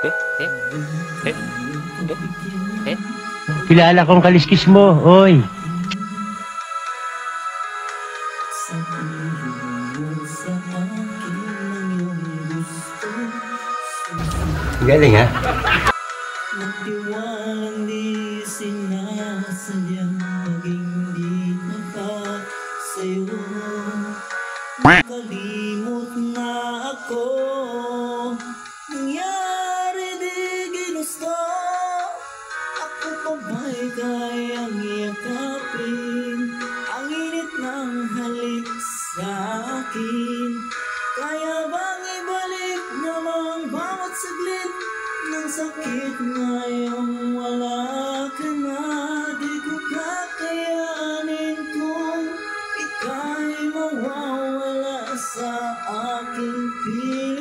Eh, eh, eh, eh. Kilala kong kaliskis mo, oy. Galing, ha? Nagtiwalang di sinasadyang maging di sa'yo. Nakalimot na ako, nangyari di ginusto. Ako pa ba'y kayang yakapin ang init ng halik sa akin? Kaya bang ibalik namang bawat saglit ng sakit ngayong wala ka na? Di ko kakayanin kung ika'y mawawala sa aking piling.